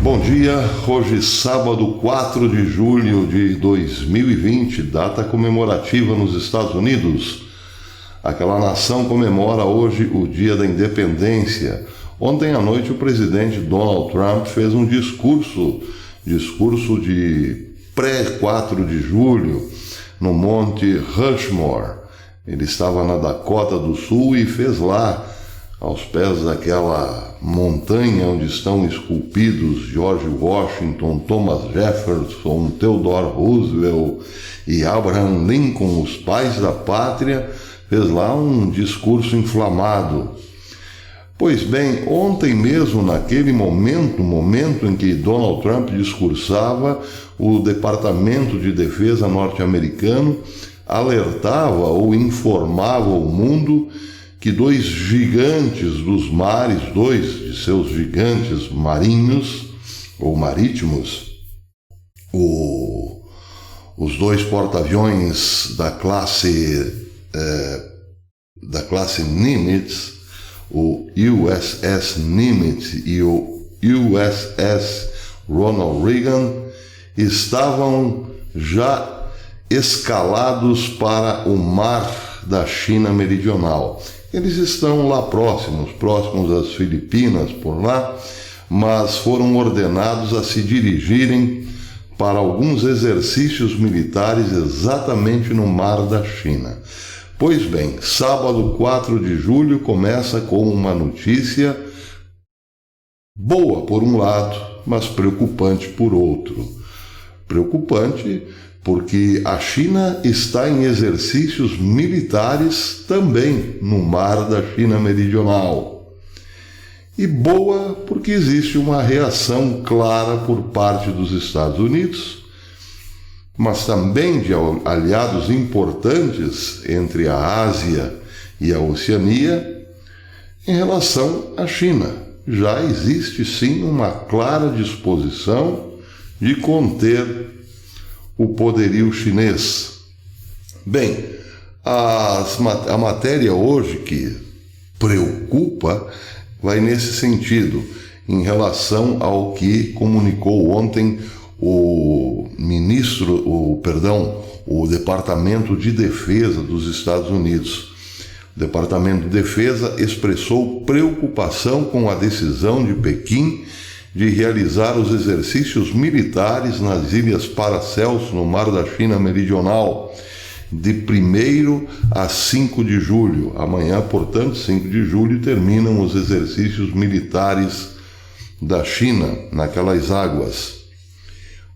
Bom dia, hoje sábado 4 de julho de 2020, data comemorativa nos Estados Unidos. Aquela nação comemora hoje o Dia da Independência. Ontem à noite o presidente Donald Trump fez um discurso de pré-4 de julho no Monte Rushmore. Ele estava na Dakota do Sul e fez lá, aos pés daquela montanha onde estão esculpidos George Washington, Thomas Jefferson, Theodore Roosevelt e Abraham Lincoln, os pais da pátria, fez lá um discurso inflamado. Pois bem, ontem mesmo, naquele momento em que Donald Trump discursava, o Departamento de Defesa norte-americano alertava ou informava o mundo que dois gigantes dos mares, dois de seus gigantes marinhos ou marítimos, os dois porta-aviões da classe Nimitz, o USS Nimitz e o USS Ronald Reagan, estavam já escalados para o mar da China Meridional. Eles estão lá próximos às Filipinas, por lá, mas foram ordenados a se dirigirem para alguns exercícios militares exatamente no mar da China. Pois bem, sábado 4 de julho começa com uma notícia boa por um lado, mas preocupante por outro. Preocupante porque a China está em exercícios militares também no mar da China Meridional. E boa porque existe uma reação clara por parte dos Estados Unidos, mas também de aliados importantes entre a Ásia e a Oceania em relação à China. Já existe sim uma clara disposição de conter o poderio chinês. Bem, a matéria hoje que preocupa vai nesse sentido, em relação ao que comunicou ontem o Departamento de Defesa dos Estados Unidos. O Departamento de Defesa expressou preocupação com a decisão de Pequim de realizar os exercícios militares nas Ilhas Paracelso, no Mar da China Meridional, de 1º a 5 de julho. Amanhã, portanto, 5 de julho, terminam os exercícios militares da China naquelas águas.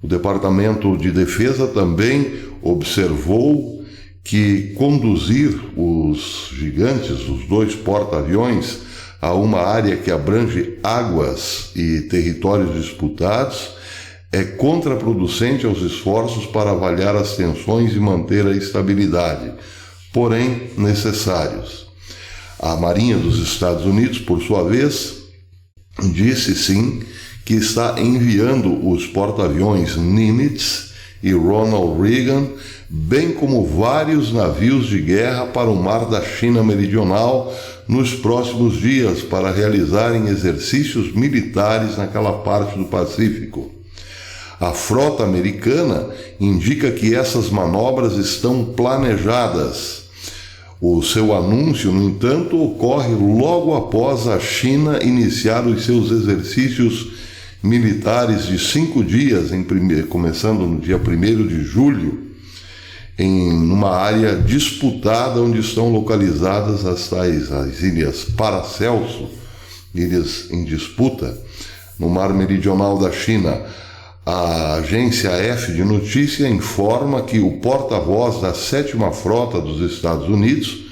O Departamento de Defesa também observou que conduzir os gigantes, os dois porta-aviões, a uma área que abrange águas e territórios disputados é contraproducente aos esforços para avaliar as tensões e manter a estabilidade, porém necessários. A Marinha dos Estados Unidos, por sua vez, disse sim que está enviando os porta-aviões Nimitz e Ronald Reagan, bem como vários navios de guerra para o mar da China Meridional nos próximos dias para realizarem exercícios militares naquela parte do Pacífico. A frota americana indica que essas manobras estão planejadas. O seu anúncio, no entanto, ocorre logo após a China iniciar os seus exercícios militares de 5 dias, começando no dia 1º de julho, numa área disputada onde estão localizadas as Ilhas Paracelso, ilhas em disputa, no mar meridional da China. A agência F de notícia informa que o porta-voz da 7ª Frota dos Estados Unidos,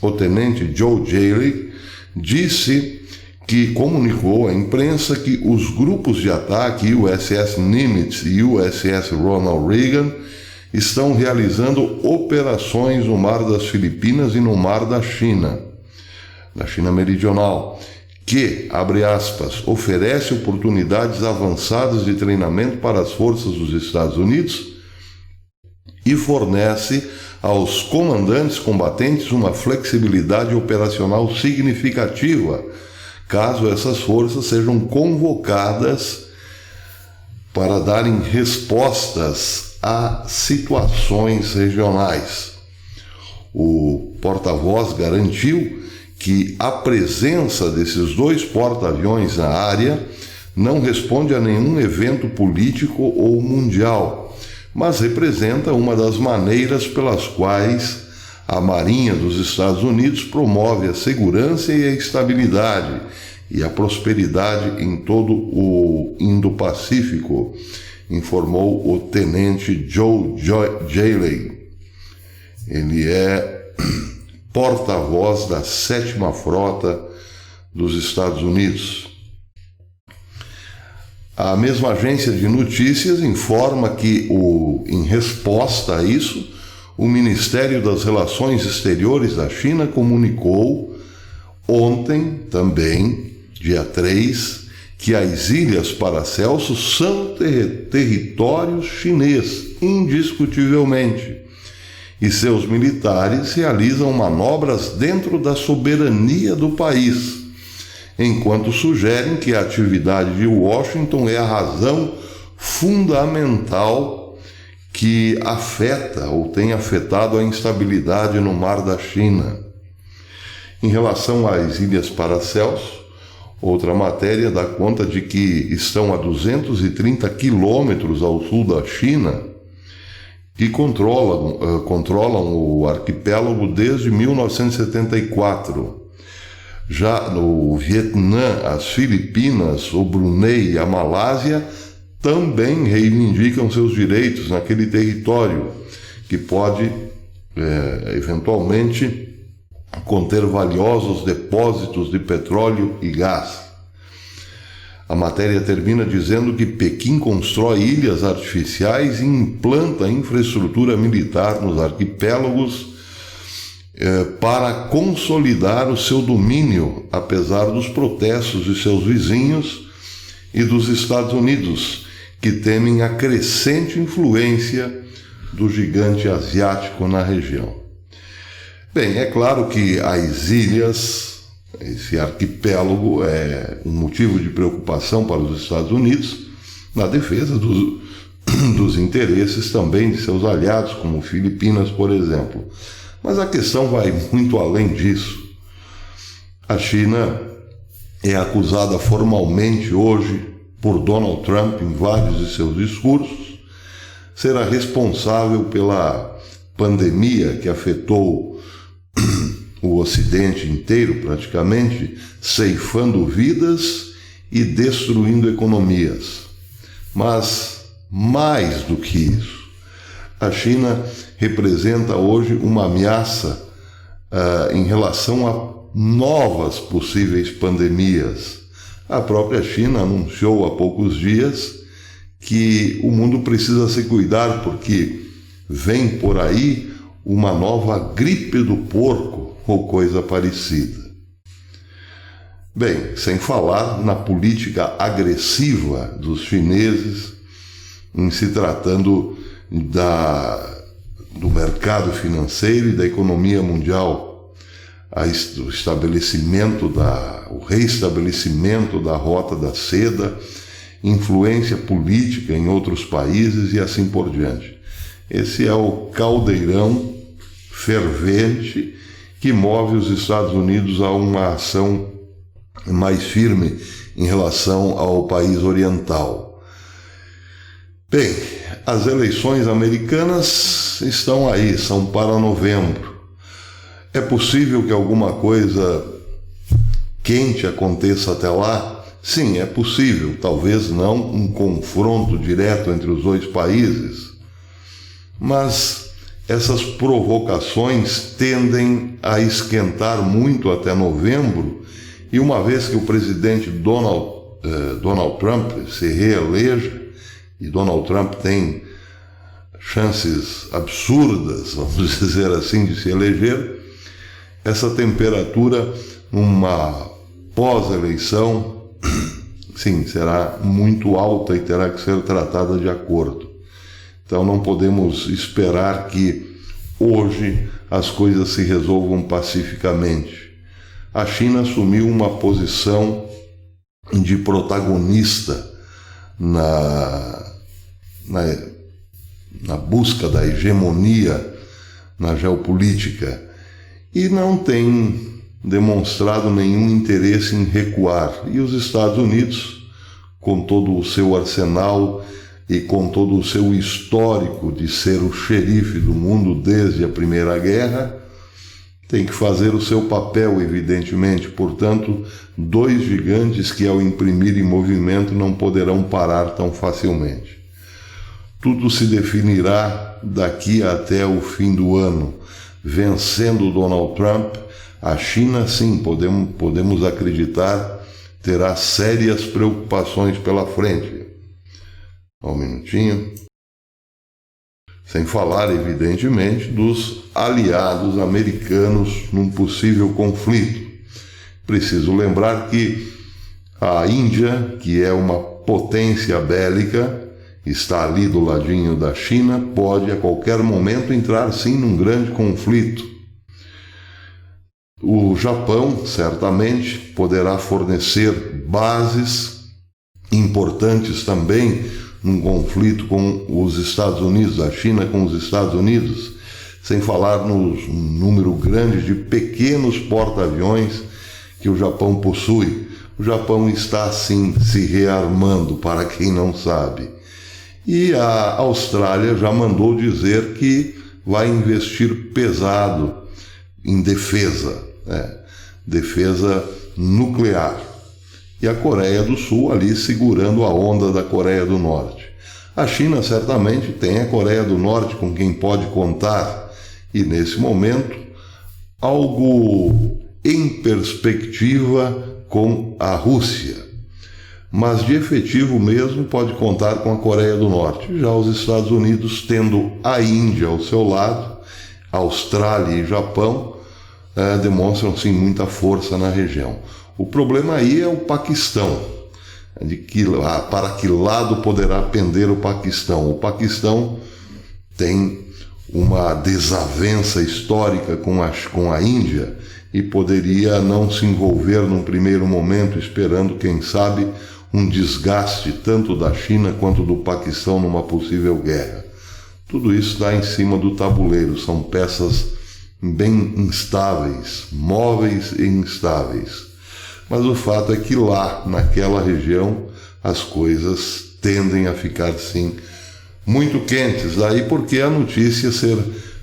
o tenente Joe Jaley, disse que comunicou à imprensa que os grupos de ataque USS Nimitz e USS Ronald Reagan estão realizando operações no Mar das Filipinas e no Mar da China Meridional, que, abre aspas, oferece oportunidades avançadas de treinamento para as forças dos Estados Unidos e fornece aos comandantes combatentes uma flexibilidade operacional significativa, caso essas forças sejam convocadas para darem respostas a situações regionais. O porta-voz garantiu que a presença desses 2 porta-aviões na área não responde a nenhum evento político ou mundial, mas representa uma das maneiras pelas quais a Marinha dos Estados Unidos promove a segurança e a estabilidade e a prosperidade em todo o Indo-Pacífico, informou o tenente Joe Jaley. Ele é porta-voz da 7ª Frota dos Estados Unidos. A mesma agência de notícias informa que, em resposta a isso, o Ministério das Relações Exteriores da China comunicou ontem, também, dia 3, que as Ilhas Paracelso são território chinês, indiscutivelmente, e seus militares realizam manobras dentro da soberania do país, enquanto sugerem que a atividade de Washington é a razão fundamental que afeta ou tem afetado a instabilidade no Mar da China. Em relação às Ilhas Paracelso, outra matéria dá conta de que estão a 230 quilômetros ao sul da China, que controlam o arquipélago desde 1974. Já no Vietnã, as Filipinas, o Brunei e a Malásia também reivindicam seus direitos naquele território, que pode, eventualmente, conter valiosos depósitos de petróleo e gás. A matéria termina dizendo que Pequim constrói ilhas artificiais e implanta infraestrutura militar nos arquipélagos para consolidar o seu domínio, apesar dos protestos de seus vizinhos e dos Estados Unidos, que temem a crescente influência do gigante asiático na região. Bem, é claro que as ilhas, esse arquipélago, é um motivo de preocupação para os Estados Unidos na defesa dos interesses também de seus aliados, como Filipinas, por exemplo. Mas a questão vai muito além disso. A China é acusada formalmente hoje por Donald Trump, em vários de seus discursos, será responsável pela pandemia que afetou o Ocidente inteiro, praticamente, ceifando vidas e destruindo economias. Mas, mais do que isso, a China representa hoje uma ameaça em relação a novas possíveis pandemias. A própria China anunciou há poucos dias que o mundo precisa se cuidar porque vem por aí uma nova gripe do porco ou coisa parecida. Bem, sem falar na política agressiva dos chineses em se tratando do mercado financeiro e da economia mundial, o reestabelecimento da Rota da Seda, influência política em outros países e assim por diante. Esse é o caldeirão fervente que move os Estados Unidos a uma ação mais firme em relação ao país oriental. Bem, as eleições americanas estão aí, são para novembro. É possível que alguma coisa quente aconteça até lá? Sim, é possível. Talvez não um confronto direto entre os dois países. Mas essas provocações tendem a esquentar muito até novembro, e uma vez que o presidente Donald Trump se reeleja, e Donald Trump tem chances absurdas, vamos dizer assim, de se eleger, essa temperatura numa pós-eleição, sim, será muito alta e terá que ser tratada de acordo. Então não podemos esperar que hoje as coisas se resolvam pacificamente. A China assumiu uma posição de protagonista na na busca da hegemonia na geopolítica e não tem demonstrado nenhum interesse em recuar. E os Estados Unidos, com todo o seu arsenal e com todo o seu histórico de ser o xerife do mundo desde a Primeira Guerra, tem que fazer o seu papel, evidentemente. Portanto, dois gigantes que, ao imprimirem movimento, não poderão parar tão facilmente. Tudo se definirá daqui até o fim do ano. Vencendo Donald Trump, a China, sim, podemos acreditar, terá sérias preocupações pela frente. Um minutinho. Sem falar, evidentemente, dos aliados americanos num possível conflito. Preciso lembrar que a Índia, que é uma potência bélica, está ali do ladinho da China, pode a qualquer momento entrar sim num grande conflito. O Japão certamente poderá fornecer bases importantes também num conflito com os Estados Unidos, a China com os Estados Unidos, sem falar no número grande de pequenos porta-aviões que o Japão possui. O Japão está sim se rearmando, para quem não sabe. E a Austrália já mandou dizer que vai investir pesado em defesa, defesa nuclear. E a Coreia do Sul ali segurando a onda da Coreia do Norte. A China certamente tem a Coreia do Norte com quem pode contar, e nesse momento algo em perspectiva com a Rússia. Mas de efetivo mesmo pode contar com a Coreia do Norte. Já os Estados Unidos, tendo a Índia ao seu lado, Austrália e Japão, demonstram sim muita força na região. O problema aí é o Paquistão. Para que lado poderá pender o Paquistão? O Paquistão tem uma desavença histórica com a Índia e poderia não se envolver num primeiro momento, esperando, quem sabe, um desgaste tanto da China quanto do Paquistão numa possível guerra. Tudo isso está em cima do tabuleiro, são peças bem instáveis, móveis e instáveis. Mas o fato é que lá, naquela região, as coisas tendem a ficar, sim, muito quentes. Daí porque a notícia ser,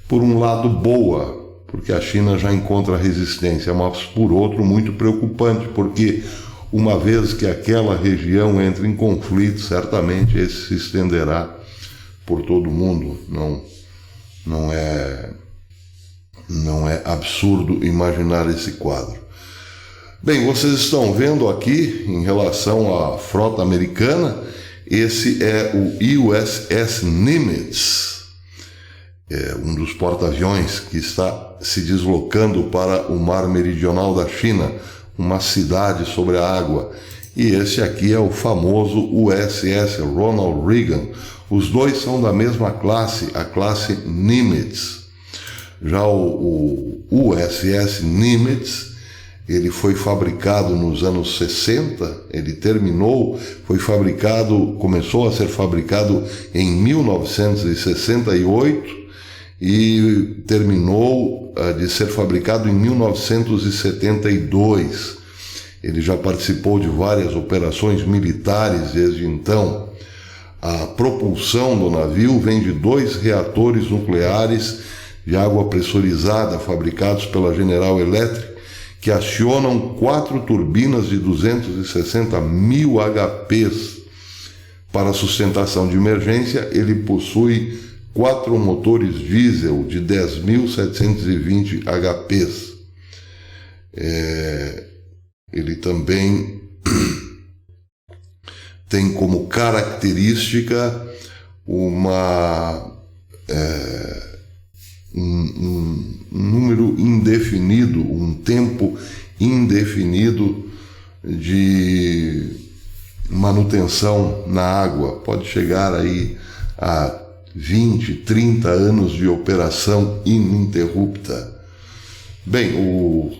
por um lado, boa, porque a China já encontra resistência, mas por outro, muito preocupante, porque uma vez que aquela região entra em conflito, certamente esse se estenderá por todo o mundo. Não é absurdo imaginar esse quadro. Bem, vocês estão vendo aqui, em relação à frota americana, esse é o USS Nimitz, um dos porta-aviões que está se deslocando para o mar meridional da China, uma cidade sobre a água. E esse aqui é o famoso USS Ronald Reagan. Os dois são da mesma classe, a classe Nimitz. Já o USS Nimitz, ele foi fabricado nos anos 60, ele começou a ser fabricado em 1968 e terminou de ser fabricado em 1972. Ele já participou de várias operações militares desde então. A propulsão do navio vem de 2 reatores nucleares de água pressurizada fabricados pela General Electric, que acionam 4 turbinas de 260 mil HPs. Para sustentação de emergência, ele possui 4 motores diesel de 10.720 HPs. Ele também tem como característica um número indefinido, um tempo indefinido de manutenção na água. Pode chegar aí a 20, 30 anos de operação ininterrupta. Bem, o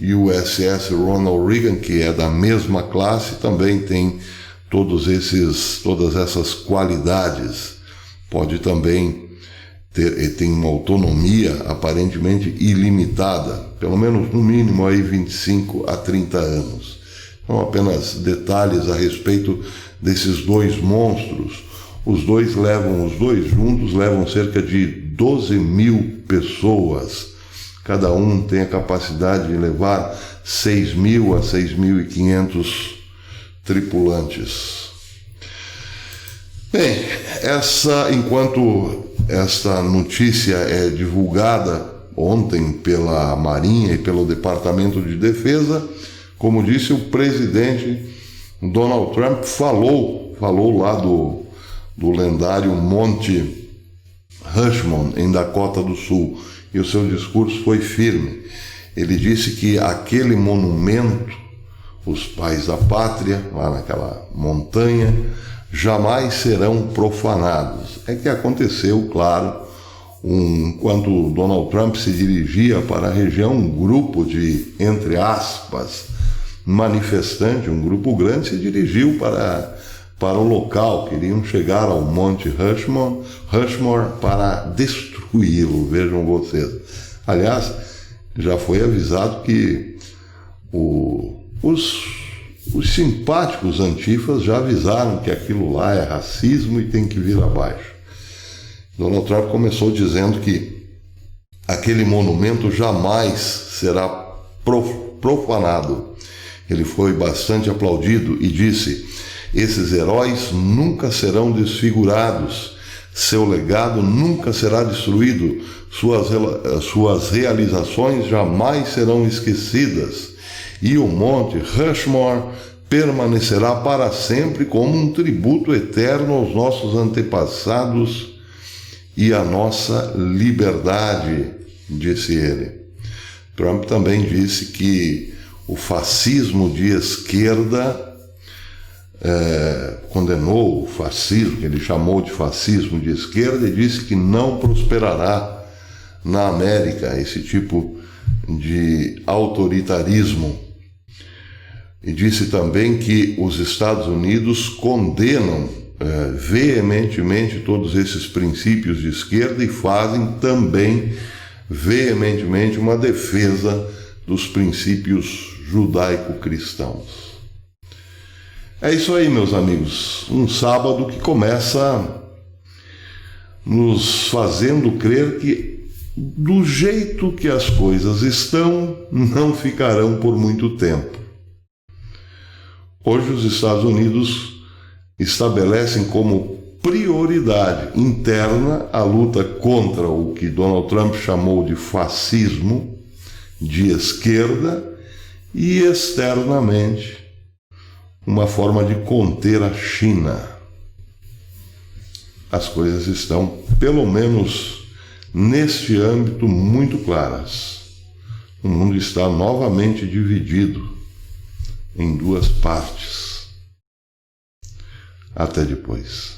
USS Ronald Reagan, que é da mesma classe, também tem todas essas qualidades, pode também tem uma autonomia aparentemente ilimitada, pelo menos no mínimo aí 25 a 30 anos. Então, apenas detalhes a respeito desses dois monstros. Os dois juntos levam cerca de 12 mil pessoas. Cada um tem a capacidade de levar 6.000 a 6.500 tripulantes. Bem, enquanto esta notícia é divulgada ontem pela Marinha e pelo Departamento de Defesa, como disse, o presidente Donald Trump falou lá do lendário Monte Rushmore, em Dakota do Sul, e o seu discurso foi firme. Ele disse que aquele monumento, os pais da pátria, lá naquela montanha, jamais serão profanados. É que aconteceu, claro, enquanto Donald Trump se dirigia para a região, um grupo de, entre aspas, manifestantes, um grupo grande, se dirigiu para o local, queriam chegar ao Monte Rushmore para destruí-lo, vejam vocês. Aliás, já foi avisado que os simpáticos antifas já avisaram que aquilo lá é racismo e tem que vir abaixo. Donald Trump começou dizendo que aquele monumento jamais será profanado. Ele foi bastante aplaudido e disse: esses heróis nunca serão desfigurados, seu legado nunca será destruído, suas realizações jamais serão esquecidas, e o Monte Rushmore permanecerá para sempre como um tributo eterno aos nossos antepassados e à nossa liberdade, disse ele. Trump também disse que o fascismo de esquerda condenou o fascismo, que ele chamou de fascismo de esquerda, e disse que não prosperará na América esse tipo de autoritarismo. E disse também que os Estados Unidos condenam veementemente todos esses princípios de esquerda e fazem também veementemente uma defesa dos princípios judaico-cristãos. É isso aí, meus amigos, um sábado que começa nos fazendo crer que, do jeito que as coisas estão, não ficarão por muito tempo. Hoje os Estados Unidos estabelecem como prioridade interna a luta contra o que Donald Trump chamou de fascismo de esquerda e externamente uma forma de conter a China. As coisas estão, pelo menos neste âmbito, muito claras. O mundo está novamente dividido em duas partes. Até depois.